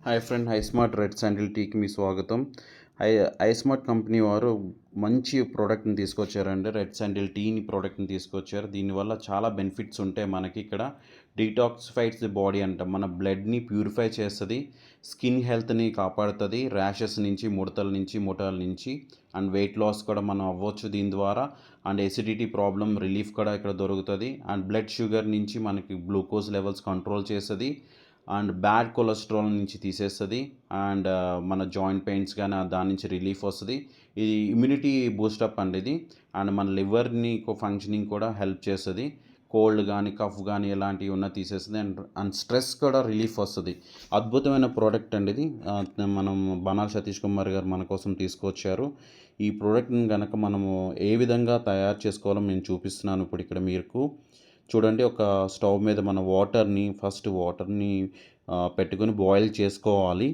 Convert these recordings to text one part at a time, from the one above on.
Hi friend, iSmart red sandal టీకి మీ స్వాగతం. ISmart company వారు మంచి ప్రోడక్ట్ని తీసుకొచ్చారండి. రెడ్ శాండిల్ టీని ప్రోడక్ట్ని తీసుకొచ్చారు. దీనివల్ల చాలా బెనిఫిట్స్ ఉంటాయి మనకి. ఇక్కడ డీటాక్సిఫైడ్స్ ది బాడీ అంట, మన బ్లడ్ని ప్యూరిఫై చేస్తుంది, స్కిన్ హెల్త్ని కాపాడుతుంది, ర్యాషెస్ నుంచి, ముడతల నుంచి, ముఠాల నుంచి, అండ్ వెయిట్ లాస్ కూడా మనం అవ్వచ్చు దీని ద్వారా. అండ్ ఎసిడిటీ ప్రాబ్లం రిలీఫ్ కూడా ఇక్కడ దొరుకుతుంది. అండ్ బ్లడ్ షుగర్ నుంచి మనకి గ్లూకోజ్ లెవెల్స్ కంట్రోల్ చేస్తుంది, అండ్ బ్యాడ్ కొలెస్ట్రాల్ నుంచి తీసేస్తుంది, అండ్ మన జాయింట్ పెయిన్స్ కానీ దాని నుంచి రిలీఫ్ వస్తుంది. ఇది ఇమ్యూనిటీ బూస్టప్ అండి ఇది. అండ్ మన లివర్ని ఫంక్షనింగ్ కూడా హెల్ప్ చేస్తుంది. కోల్డ్ కానీ కఫ్ కానీ ఎలాంటివి ఉన్నా తీసేస్తుంది. అండ్ స్ట్రెస్ కూడా రిలీఫ్ వస్తుంది. అద్భుతమైన ప్రోడక్ట్ అండి ఇది. మనం బనాల్ సతీష్ కుమార్ గారు మన కోసం తీసుకొచ్చారు. ఈ ప్రోడక్ట్ని కనుక మనము ఏ విధంగా తయారు చేసుకోవాలో నేను చూపిస్తున్నాను ఇప్పుడు ఇక్కడ మీకు చూడండి. ఒక స్టవ్ మీద మన వాటర్ని పెట్టుకొని బాయిల్ చేసుకోవాలి.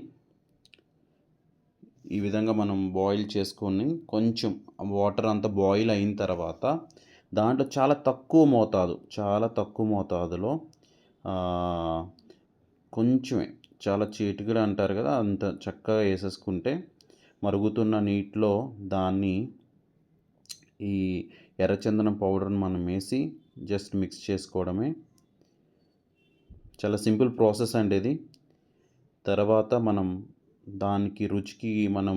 ఈ విధంగా మనం బాయిల్ చేసుకొని కొంచెం వాటర్ అంతా బాయిల్ అయిన తర్వాత దాంట్లో చాలా తక్కువ మోతాదులో కొంచెమే, చాలా చిటికెడు అంటారు కదా, అంత చక్కగా వేసేసుకుంటే మరుగుతున్న నీటిలో దాన్ని ఈ ఎర్రచందనం పౌడర్ని మనం వేసి జస్ట్ మిక్స్ చేసుకోవడమే. చాలా సింపుల్ ప్రాసెస్ అండి ఇది. తర్వాత మనం దానికి రుచికి మనం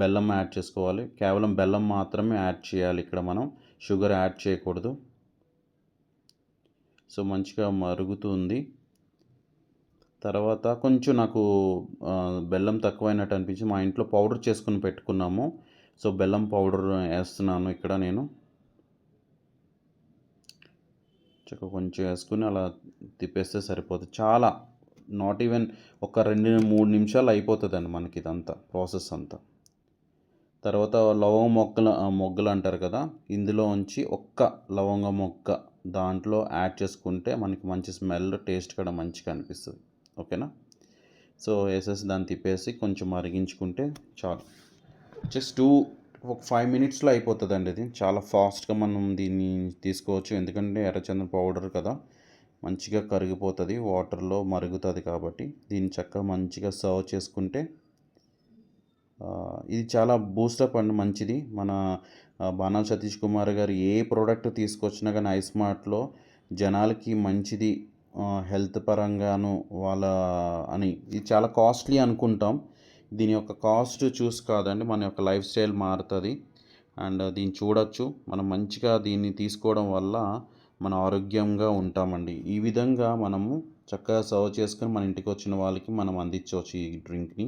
బెల్లం యాడ్ చేసుకోవాలి. కేవలం బెల్లం మాత్రమే యాడ్ చేయాలి ఇక్కడ, మనం షుగర్ యాడ్ చేయకూడదు. సో మంచిగా మరుగుతుంది. తర్వాత కొంచెం నాకు బెల్లం తక్కువైనట్టు అనిపించి మా ఇంట్లో పౌడర్ చేసుకుని పెట్టుకున్నాము. సో బెల్లం పౌడర్ వేస్తున్నాను ఇక్కడ నేను. చక్కగా కొంచెం వేసుకుని అలా తిప్పేస్తే సరిపోతుంది. చాలా నాట్ ఈవెన్ ఒక 2-3 నిమిషాలు అయిపోతుందండి మనకి ఇదంతా ప్రాసెస్ అంతా. తర్వాత లవంగ మొగ్గలు అంటారు కదా, ఇందులో ఉంచి ఒక్క లవంగ మొగ్గ దాంట్లో యాడ్ చేసుకుంటే మనకి మంచి స్మెల్, టేస్ట్ కూడా మంచిగా అనిపిస్తుంది. ఓకేనా? సో వేసేసి దాన్ని తిప్పేసి కొంచెం మరిగించుకుంటే చాలు. జస్ట్ ఒక 5 మినిట్స్లో అయిపోతుందండి ఇది. చాలా ఫాస్ట్గా మనం దీన్ని తీసుకోవచ్చు, ఎందుకంటే ఎర్రచందనం పౌడర్ కదా, మంచిగా కరిగిపోతుంది, వాటర్లో మరుగుతుంది కాబట్టి. దీన్ని చక్కగా మంచిగా సర్వ్ చేసుకుంటే ఇది చాలా బూస్టప్ అండి, మంచిది. మన బనాల్ సతీష్ కుమార్ గారు ఏ ప్రోడక్ట్ తీసుకొచ్చినా కానీ ఐస్మార్ట్లో జనాలకి మంచిది, హెల్త్ పరంగాను అని. ఇది చాలా కాస్ట్లీ అనుకుంటాం, దీని యొక్క కాస్ట్ చూసి కాదండి, మన యొక్క లైఫ్ స్టైల్ మారుతుంది. అండ్ దీన్ని చూడొచ్చు, మనం మంచిగా దీన్ని తీసుకోవడం వల్ల మనం ఆరోగ్యంగా ఉంటామండి. ఈ విధంగా మనము చక్కగా సర్వ్ చేసుకొని మన ఇంటికి వచ్చిన వాళ్ళకి మనం అందించవచ్చు ఈ డ్రింక్ని.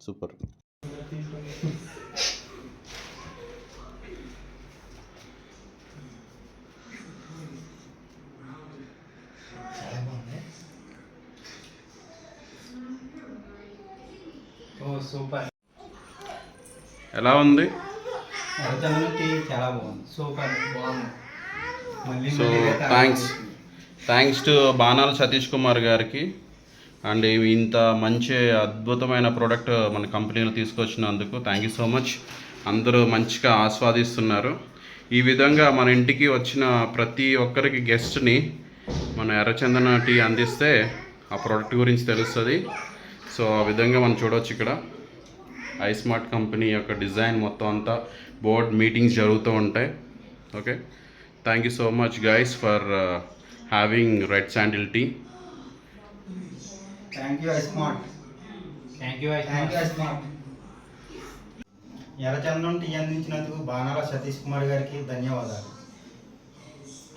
సూపర్. సూపర్. ఎలా ఉంది? చాలా బాగుంది, సూపర్ బాగుంది. So thanks to Banal Satish Kumar గారికి. అండ్ ఇంత మంచి అద్భుతమైన ప్రోడక్ట్ మన కంపెనీలో తీసుకొచ్చినందుకు థ్యాంక్ యూ సో మచ్. అందరూ మంచిగా ఆస్వాదిస్తున్నారు. ఈ విధంగా మన ఇంటికి వచ్చిన ప్రతి ఒక్కరికి గెస్ట్ని మన ఎర్రచందన టీ అందిస్తే ఆ ప్రోడక్ట్ గురించి తెలుస్తుంది. సో ఆ విధంగా మనం చూడవచ్చు ఇక్కడ ఐస్మార్ట్ కంపెనీ యొక్క డిజైన్ మొత్తం అంతా బోర్డ్ మీటింగ్స్ జరుగుతూ ఉంటాయి. Okay, thank you so much guys for having red sandal tea. Thank you iSmart. ఎర్రచందనం టీ అందించినందుకు బానాల సతీష్ కుమార్ గారికి ధన్యవాదాలు.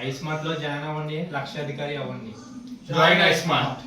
ఐస్మార్ట్లో జాయిన్ అవ్వండి, లక్షాధికారి అవ్వండి. Join iSmart.